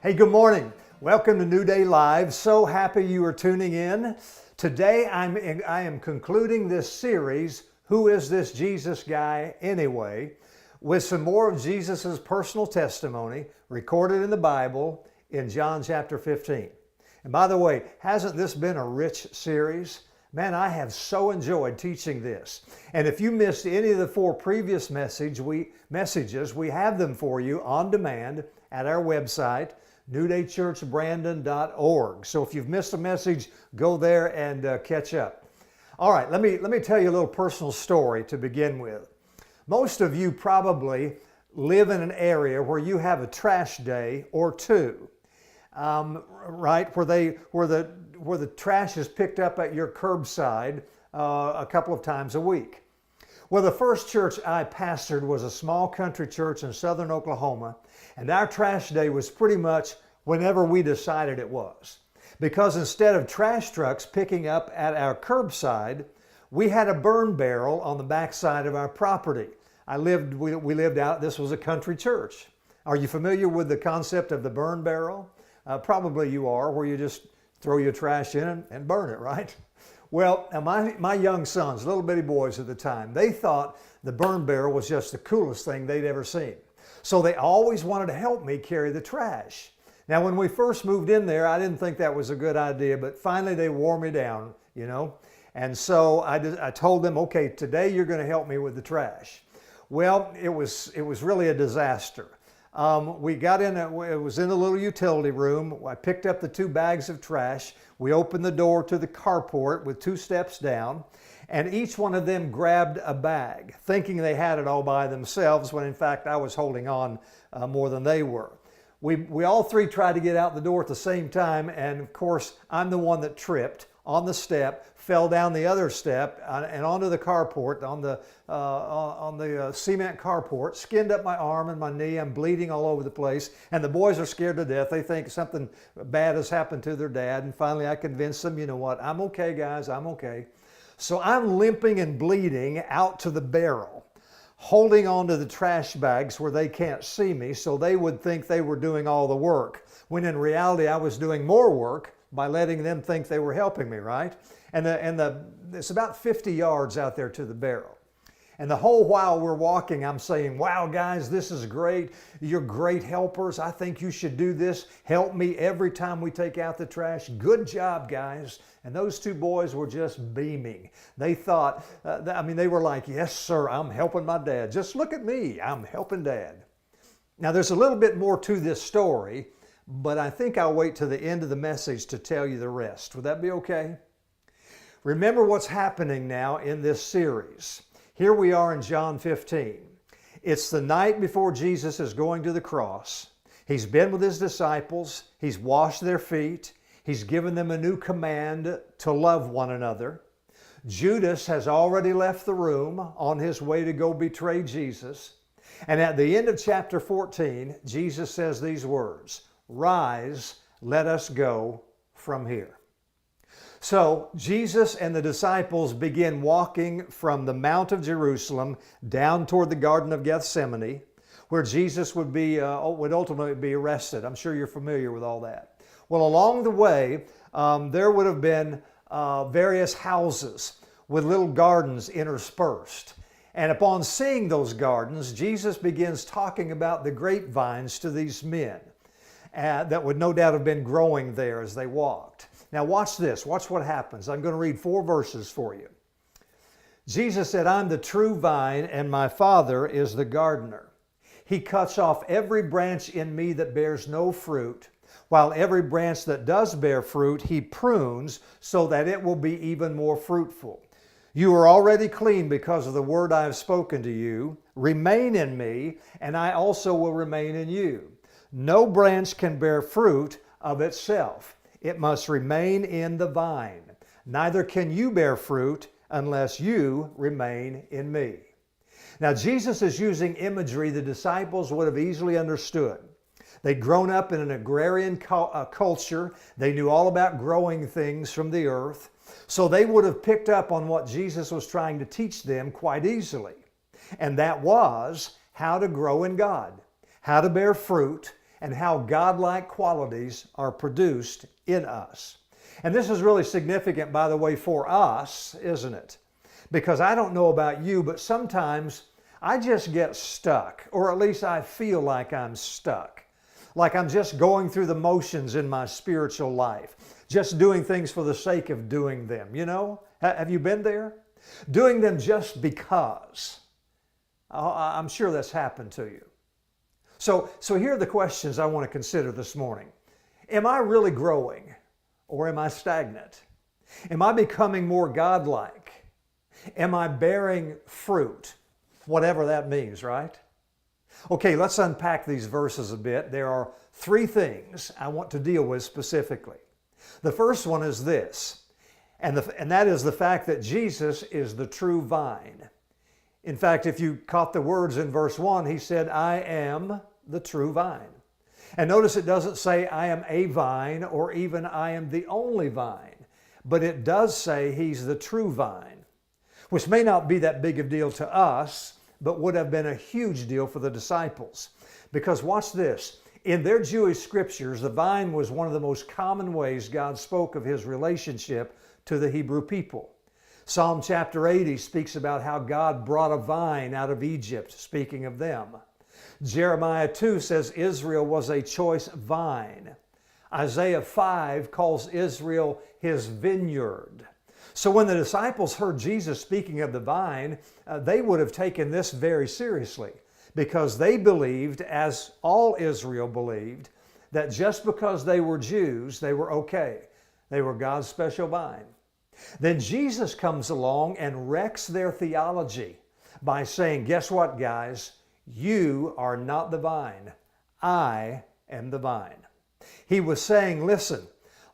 Hey, good morning. Welcome to New Day Live. So happy you are tuning in. Today I am concluding this series, Who is This Jesus Guy Anyway? With some more of Jesus' personal testimony recorded in the Bible in John chapter 15. And by the way, hasn't this been a rich series? Man, I have so enjoyed teaching this. And if you missed any of the 4 previous messages, we have them for you on demand at our website, newdaychurchbrandon.org. So if you've missed a message, go there and catch up. All right, let me tell you a little personal story to begin with. Most of you probably live in an area where you have a trash day or two, right? Where the trash is picked up at your curbside a couple of times a week. Well, the first church I pastored was a small country church in southern Oklahoma, and our trash day was pretty much whenever we decided it was. Because instead of trash trucks picking up at our curbside, we had a burn barrel on the backside of our property. We lived out, this was a country church. Are you familiar with the concept of the burn barrel? Probably you are, where you just throw your trash in and burn it, right? Well, my young sons, little bitty boys at the time, they thought the burn barrel was just the coolest thing they'd ever seen. So they always wanted to help me carry the trash. Now, when we first moved in there, I didn't think that was a good idea, but finally they wore me down, you know. And so I told them, okay, today you're going to help me with the trash. Well, it was really a disaster. We got in, it was in the little utility room. I picked up the 2 bags of trash. We opened the door to the carport with 2 steps down, and each one of them grabbed a bag, thinking they had it all by themselves, when in fact I was holding on more than they were. We all 3 tried to get out the door at the same time, and of course I'm the one that tripped on the step, fell down the other step and onto the carport, on the cement carport, skinned up my arm and my knee. I'm bleeding all over the place, and the boys are scared to death. They think something bad has happened to their dad, and finally I convinced them, you know what, I'm okay, guys, I'm okay. So I'm limping and bleeding out to the barrel, holding onto the trash bags where they can't see me, so they would think they were doing all the work, when in reality I was doing more work by letting them think they were helping me, right? And it's about 50 yards out there to the barrel. And the whole while we're walking, I'm saying, wow, guys, this is great. You're great helpers. I think you should do this. Help me every time we take out the trash. Good job, guys. And those 2 boys were just beaming. They thought, they were like, yes, sir, I'm helping my dad. Just look at me, I'm helping Dad. Now, there's a little bit more to this story, but I think I'll wait to the end of the message to tell you the rest. Would that be okay? Remember what's happening now in this series. Here we are in John 15. It's the night before Jesus is going to the cross. He's been with his disciples. He's washed their feet. He's given them a new command to love one another. Judas has already left the room on his way to go betray Jesus. And at the end of chapter 14, Jesus says these words, "Rise, let us go from here." So Jesus and the disciples begin walking from the Mount of Jerusalem down toward the Garden of Gethsemane, where Jesus would ultimately be arrested. I'm sure you're familiar with all that. Well, along the way, there would have been various houses with little gardens interspersed. And upon seeing those gardens, Jesus begins talking about the grapevines to these men that would no doubt have been growing there as they walked. Now watch this. Watch what happens. I'm going to read 4 verses for you. Jesus said, "I'm the true vine, and my Father is the gardener. He cuts off every branch in me that bears no fruit, while every branch that does bear fruit, He prunes so that it will be even more fruitful. You are already clean because of the word I have spoken to you. Remain in me, and I also will remain in you. No branch can bear fruit of itself. It must remain in the vine. Neither can you bear fruit unless you remain in me." Now, Jesus is using imagery the disciples would have easily understood. They'd grown up in an agrarian culture. They knew all about growing things from the earth. So they would have picked up on what Jesus was trying to teach them quite easily. And that was how to grow in God, how to bear fruit, and how godlike qualities are produced in us. And this is really significant, by the way, for us, isn't it? Because I don't know about you, but sometimes I just get stuck, or at least I feel like I'm stuck. Like I'm just going through the motions in my spiritual life, just doing things for the sake of doing them. You know, have you been there? Doing them just because. I'm sure that's happened to you. So here are the questions I want to consider this morning. Am I really growing, or am I stagnant? Am I becoming more godlike? Am I bearing fruit? Whatever that means, right? Okay, let's unpack these verses a bit. There are three things I want to deal with specifically. The first one is this, and that is the fact that Jesus is the true vine. In fact, if you caught the words in verse 1, he said, I am the true vine. And notice it doesn't say I am a vine or even I am the only vine, but it does say he's the true vine, which may not be that big a deal to us, but would have been a huge deal for the disciples. Because watch this, in their Jewish scriptures, the vine was one of the most common ways God spoke of his relationship to the Hebrew people. Psalm chapter 80 speaks about how God brought a vine out of Egypt, speaking of them. Jeremiah 2 says Israel was a choice vine. Isaiah 5 calls Israel his vineyard. So when the disciples heard Jesus speaking of the vine, they would have taken this very seriously, because they believed, as all Israel believed, that just because they were Jews, they were okay. They were God's special vine. Then Jesus comes along and wrecks their theology by saying, guess what, guys? You are not the vine. I am the vine. He was saying, listen,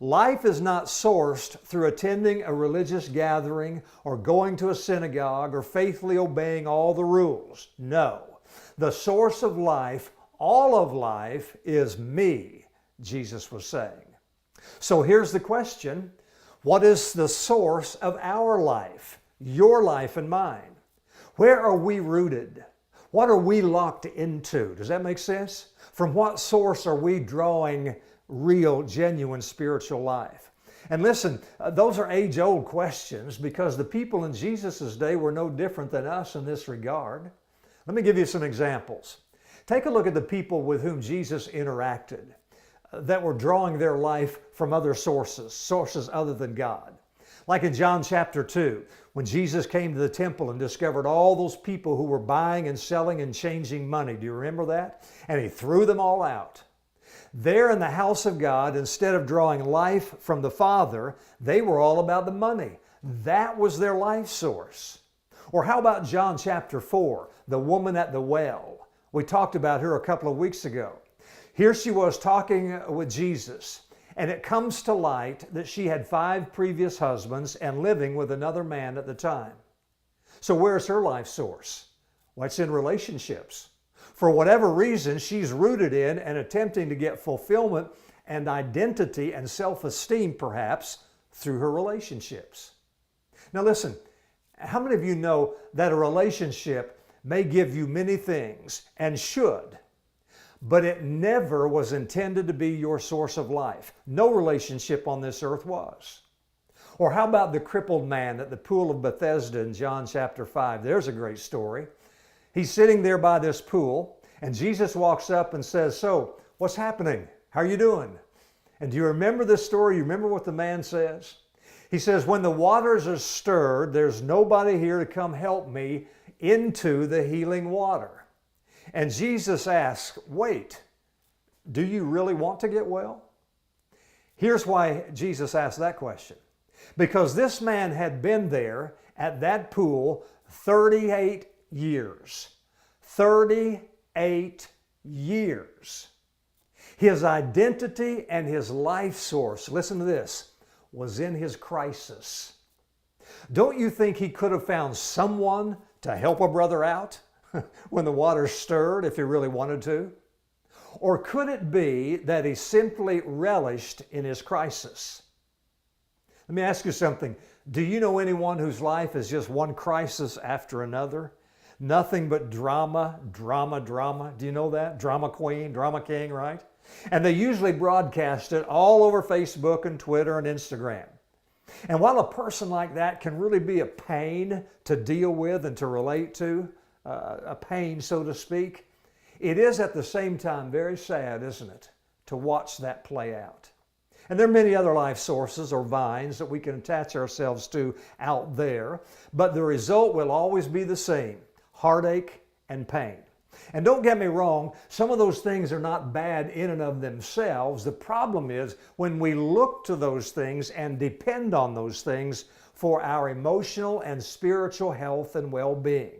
life is not sourced through attending a religious gathering or going to a synagogue or faithfully obeying all the rules. No, the source of life, all of life, is me, Jesus was saying. So here's the question. What is the source of our life, your life and mine? Where are we rooted? What are we locked into? Does that make sense? From what source are we drawing real, genuine spiritual life? And listen, those are age-old questions, because the people in Jesus' day were no different than us in this regard. Let me give you some examples. Take a look at the people with whom Jesus interacted that were drawing their life from other sources other than God. Like in John chapter 2, when Jesus came to the temple and discovered all those people who were buying and selling and changing money. Do you remember that? And he threw them all out. There in the house of God, instead of drawing life from the Father, they were all about the money. That was their life source. Or how about John chapter 4, the woman at the well? We talked about her a couple of weeks ago. Here she was talking with Jesus, and it comes to light that she had 5 previous husbands and living with another man at the time. So where's her life source? Well, it's in relationships. For whatever reason, she's rooted in and attempting to get fulfillment and identity and self-esteem, perhaps, through her relationships. Now listen, how many of you know that a relationship may give you many things and should, but it never was intended to be your source of life? No relationship on this earth was. Or how about the crippled man at the pool of Bethesda in John chapter 5? There's a great story. He's sitting there by this pool, and Jesus walks up and says, so, what's happening? How are you doing? And do you remember this story? You remember what the man says? He says, when the waters are stirred, there's nobody here to come help me into the healing water. And Jesus asks, wait, do you really want to get well? Here's why Jesus asked that question. Because this man had been there at that pool 38 years. 38 years. His identity and his life source, listen to this, was in his crisis. Don't you think he could have found someone to help a brother out when the water stirred if he really wanted to? Or could it be that he simply relished in his crisis? Let me ask you something. Do you know anyone whose life is just one crisis after another? Nothing but drama, drama, drama. Do you know that? Drama queen, drama king, right? And they usually broadcast it all over Facebook and Twitter and Instagram. And while a person like that can really be a pain to deal with and to relate to, a pain, so to speak, it is at the same time very sad, isn't it, to watch that play out. And there are many other life sources or vines that we can attach ourselves to out there, but the result will always be the same: heartache and pain. And don't get me wrong, some of those things are not bad in and of themselves. The problem is when we look to those things and depend on those things for our emotional and spiritual health and well-being.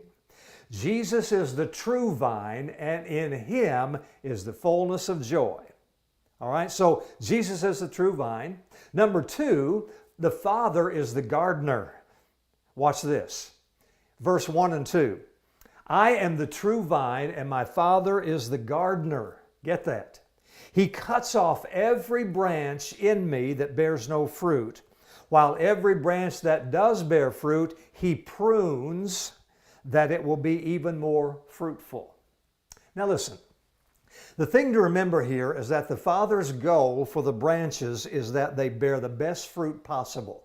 Jesus is the true vine, and in Him is the fullness of joy. All right, so Jesus is the true vine. Number two, the Father is the gardener. Watch this. Verse 1 and 2. I am the true vine, and my Father is the gardener. Get that? He cuts off every branch in me that bears no fruit, while every branch that does bear fruit, He prunes that it will be even more fruitful. Now listen, the thing to remember here is that the Father's goal for the branches is that they bear the best fruit possible,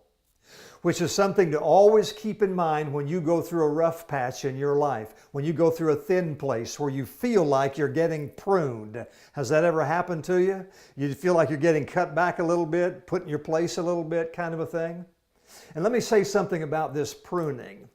which is something to always keep in mind when you go through a rough patch in your life, when you go through a thin place where you feel like you're getting pruned. Has that ever happened to you? You feel like you're getting cut back a little bit, put in your place a little bit, kind of a thing? And let me say something about this pruning,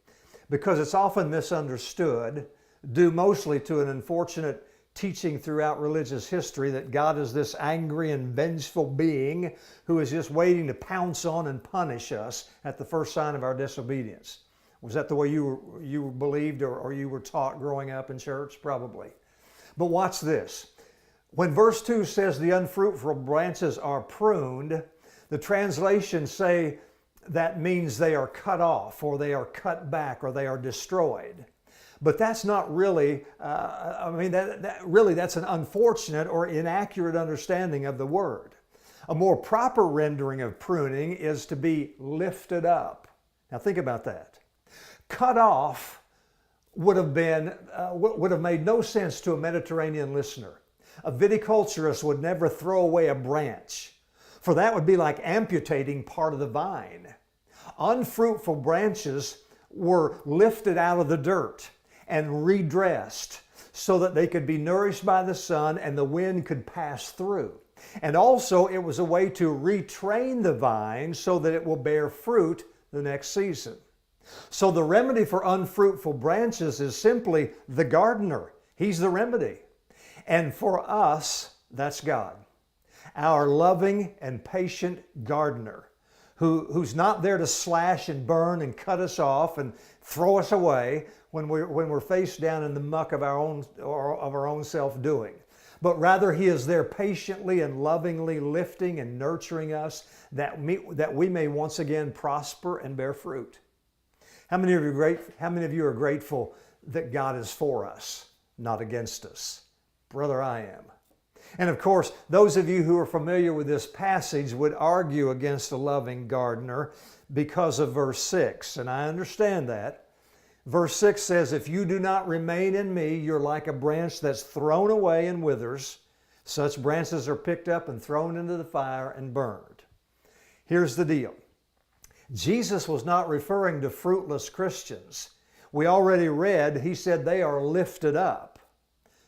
because it's often misunderstood, due mostly to an unfortunate teaching throughout religious history that God is this angry and vengeful being who is just waiting to pounce on and punish us at the first sign of our disobedience. Was that the way you believed or you were taught growing up in church? Probably. But watch this. When verse 2 says the unfruitful branches are pruned, the translations say that means they are cut off or they are cut back or they are destroyed. But that's not really, that's an unfortunate or inaccurate understanding of the word. A more proper rendering of pruning is to be lifted up. Now think about that. Cut off would have made no sense to a Mediterranean listener. A viticulturist would never throw away a branch, for that would be like amputating part of the vine. Unfruitful branches were lifted out of the dirt and redressed so that they could be nourished by the sun and the wind could pass through. And also it was a way to retrain the vine so that it will bear fruit the next season. So the remedy for unfruitful branches is simply the gardener. He's the remedy. And for us, that's God, our loving and patient gardener, who's not there to slash and burn and cut us off and throw us away when we're faced down in the muck of our own self-doing. But rather He is there patiently and lovingly lifting and nurturing us that we may once again prosper and bear fruit. How many of you are grateful that God is for us, not against us? Brother, I am. And of course, those of you who are familiar with this passage would argue against a loving gardener because of verse 6, and I understand that. Verse 6 says, if you do not remain in me, you're like a branch that's thrown away and withers. Such branches are picked up and thrown into the fire and burned. Here's the deal. Jesus was not referring to fruitless Christians. We already read, He said they are lifted up.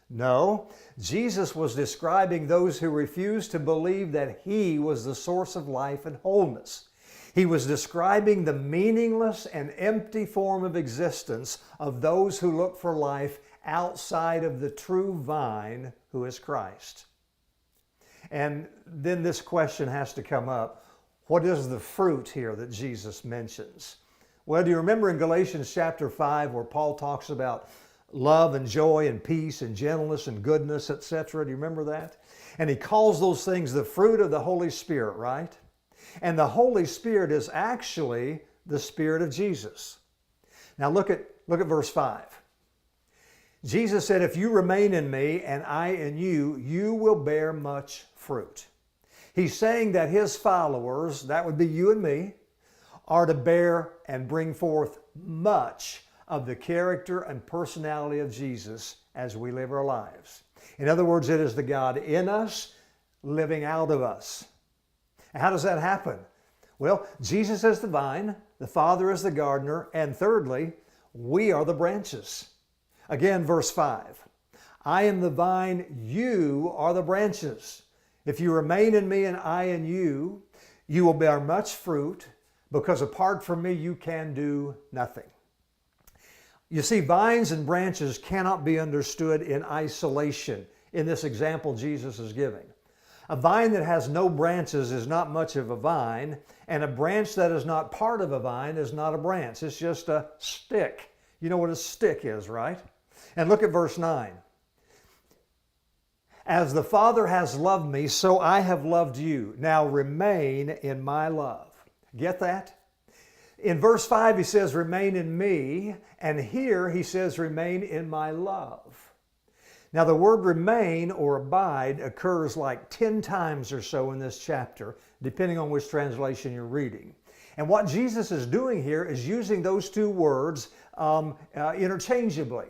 No, Jesus was describing those who refused to believe that He was the source of life and wholeness. He was describing the meaningless and empty form of existence of those who look for life outside of the true vine, who is Christ. And then this question has to come up. What is the fruit here that Jesus mentions? Well, do you remember in Galatians chapter 5 where Paul talks about love and joy and peace and gentleness and goodness, etc.? Do you remember that? And he calls those things the fruit of the Holy Spirit, right? And the Holy Spirit is actually the Spirit of Jesus. Now look at verse 5. Jesus said, if you remain in me and I in you, you will bear much fruit. He's saying that His followers, that would be you and me, are to bear and bring forth much of the character and personality of Jesus as we live our lives. In other words, it is the God in us living out of us. How does that happen? Well, Jesus is the vine, the Father is the gardener, and thirdly, we are the branches. Again, verse 5. I am the vine, you are the branches. If you remain in me and I in you, you will bear much fruit, because apart from me you can do nothing. You see, vines and branches cannot be understood in isolation in this example Jesus is giving. A vine that has no branches is not much of a vine, and a branch that is not part of a vine is not a branch. It's just a stick. You know what a stick is, right? And look at verse 9. As the Father has loved me, so I have loved you. Now remain in my love. Get that? In verse 5 he says, remain in me, and here he says, remain in my love. Now the word remain or abide occurs like 10 times or so in this chapter, depending on which translation you're reading. And what Jesus is doing here is using those two words interchangeably.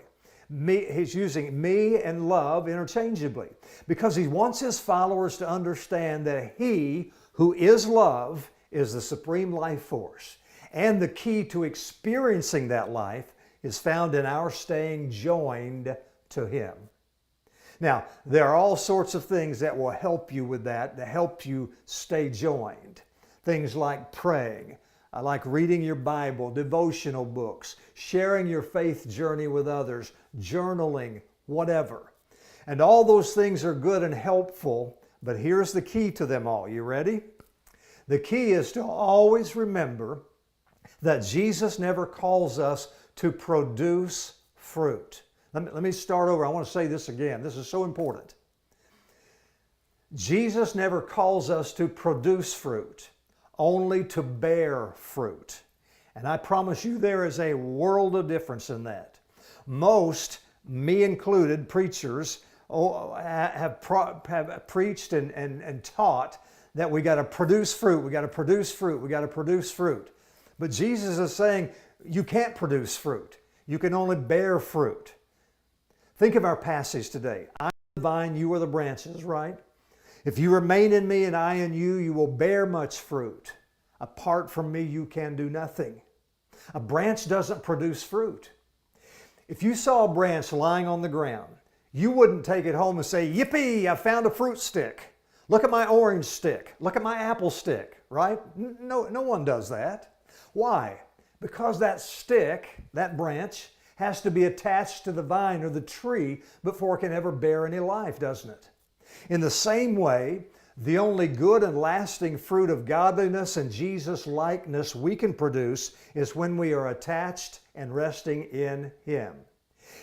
He's using me and love interchangeably because he wants his followers to understand that he who is love is the supreme life force. And the key to experiencing that life is found in our staying joined to him. Now, there are all sorts of things that will help you with that, to help you stay joined. Things like praying, like reading your Bible, devotional books, sharing your faith journey with others, journaling, whatever. And all those things are good and helpful, but here's the key to them all. You ready? The key is to always remember that Jesus never calls us to produce fruit. Let me start over. I want to say this again. This is so important. Jesus never calls us to produce fruit, only to bear fruit. And I promise you there is a world of difference in that. Most, me included, preachers have preached and taught that we got to produce fruit, we got to produce fruit, we got to produce fruit. But Jesus is saying you can't produce fruit. You can only bear fruit. Think of our passage today. I am the vine, you are the branches, right? If you remain in me and I in you, you will bear much fruit. Apart from me, you can do nothing. A branch doesn't produce fruit. If you saw a branch lying on the ground, you wouldn't take it home and say, yippee, I found a fruit stick. Look at my orange stick. Look at my apple stick, right? No one does that. Why? Because that stick, that branch, has to be attached to the vine or the tree before it can ever bear any life, doesn't it? In the same way, the only good and lasting fruit of godliness and Jesus likeness we can produce is when we are attached and resting in him.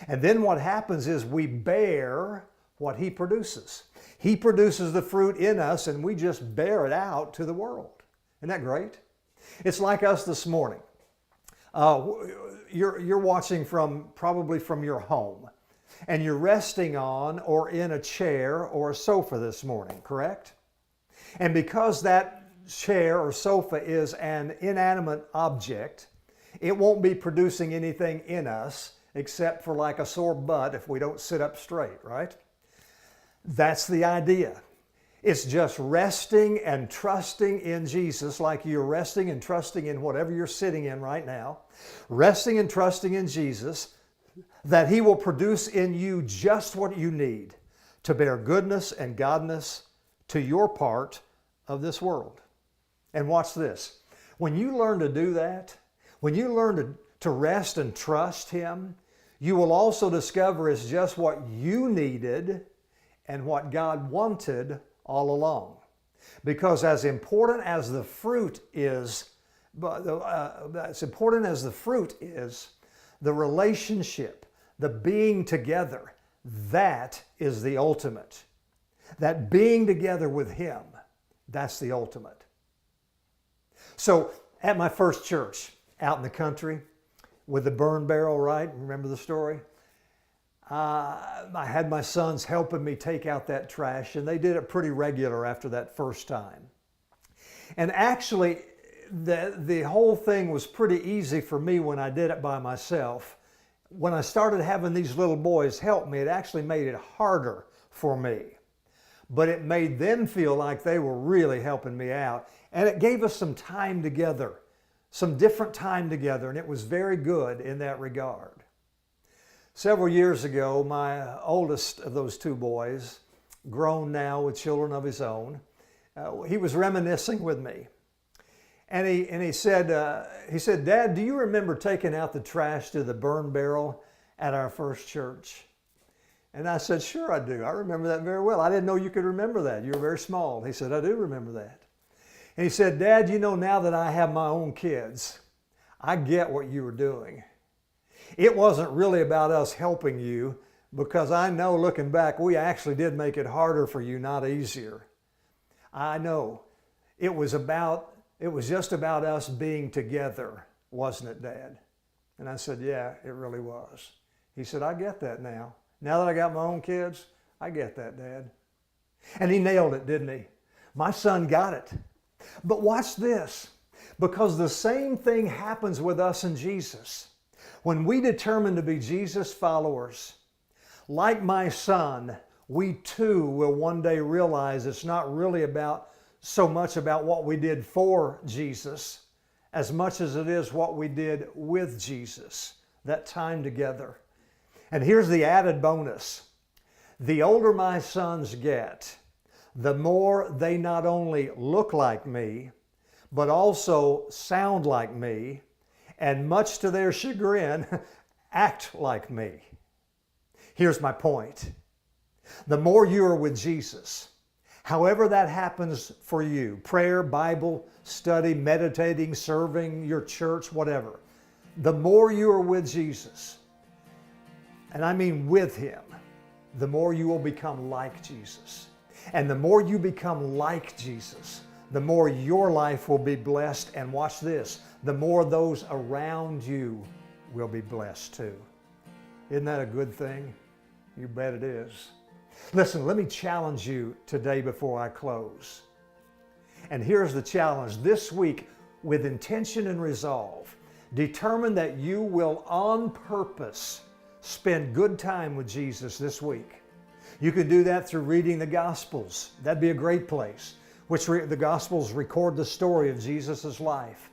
And then what happens is we bear what he produces. He produces the fruit in us and we just bear it out to the world. Isn't that great? It's like us this morning. You're watching probably from your home, and you're resting on or in a chair or a sofa this morning, correct? And because that chair or sofa is an inanimate object, it won't be producing anything in us except for like a sore butt if we don't sit up straight, right? That's the idea. It's just resting and trusting in Jesus like you're resting and trusting in whatever you're sitting in right now. Resting and trusting in Jesus that he will produce in you just what you need to bear goodness and godness to your part of this world. And watch this. When you learn to do that, when you learn to rest and trust him, you will also discover it's just what you needed and what God wanted all along. Because as important as the fruit is, the relationship, the being together, that is the ultimate. That being together with him, that's the ultimate. So at my first church out in the country with the burn barrel, right? Remember the story? I had my sons helping me take out that trash, and they did it pretty regular after that first time. And actually, the whole thing was pretty easy for me when I did it by myself. When I started having these little boys help me, it actually made it harder for me. but it made them feel like they were really helping me out. And it gave us some time together, some different time together, and it was very good in that regard. Several years ago, my oldest of those two boys, grown now with children of his own, he was reminiscing with me. And he said, Dad, do you remember taking out the trash to the burn barrel at our first church? And I said, sure I do. I remember that very well. I didn't know you could remember that. You were very small. He said, I do remember that. And he said, Dad, you know, now that I have my own kids, I get what you were doing. It wasn't really about us helping you, because I know, looking back, we actually did make it harder for you, not easier. I know. It was just about us being together, wasn't it, Dad? And I said, yeah, it really was. He said, I get that now. Now that I got my own kids, I get that, Dad. And he nailed it, didn't he? My son got it. But watch this, because the same thing happens with us and Jesus. When we determine to be Jesus followers, like my son, we too will one day realize it's not really so much about what we did for Jesus as much as it is what we did with Jesus, that time together. And here's the added bonus. The older my sons get, the more they not only look like me, but also sound like me, and much to their chagrin, act like me. Here's my point. The more you are with Jesus, however that happens for you, prayer, Bible study, meditating, serving your church, whatever, the more you are with Jesus, and I mean with Him, the more you will become like Jesus. And the more you become like Jesus, the more your life will be blessed. And watch this, the more those around you will be blessed too. Isn't that a good thing? You bet it is. Listen, let me challenge you today before I close. And here's the challenge. This week, with intention and resolve, determine that you will on purpose spend good time with Jesus this week. You can do that through reading the Gospels. That'd be a great place, which the Gospels record the story of Jesus' life.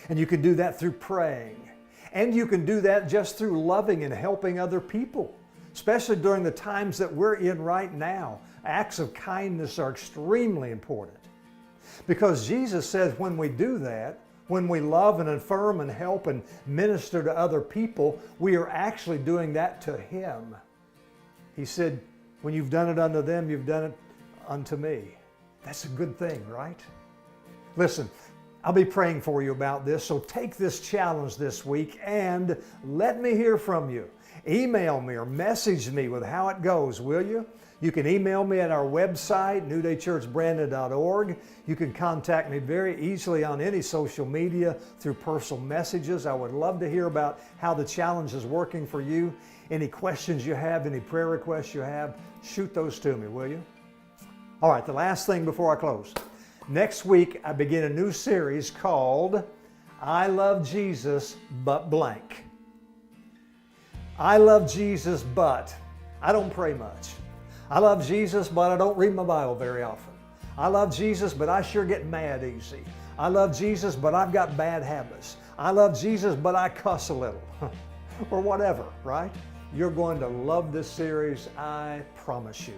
And you can do that through praying. And you can do that just through loving and helping other people, especially during the times that we're in right now. Acts of kindness are extremely important, because Jesus says when we do that, when we love and affirm and help and minister to other people, we are actually doing that to Him. He said, when you've done it unto them, you've done it unto me. That's a good thing, right? Listen, I'll be praying for you about this, so take this challenge this week and let me hear from you. Email me or message me with how it goes, will you? You can email me at our website, newdaychurchbrandon.org. You can contact me very easily on any social media through personal messages. I would love to hear about how the challenge is working for you. Any questions you have, any prayer requests you have, shoot those to me, will you? All right, the last thing before I close. Next week, I begin a new series called I Love Jesus But Blank. I love Jesus, but I don't pray much. I love Jesus, but I don't read my Bible very often. I love Jesus, but I sure get mad easy. I love Jesus, but I've got bad habits. I love Jesus, but I cuss a little. Or whatever, right? You're going to love this series, I promise you.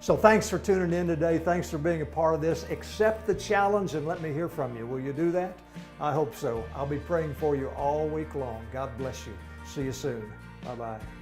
So thanks for tuning in today. Thanks for being a part of this. Accept the challenge and let me hear from you. Will you do that? I hope so. I'll be praying for you all week long. God bless you. See you soon. Bye-bye.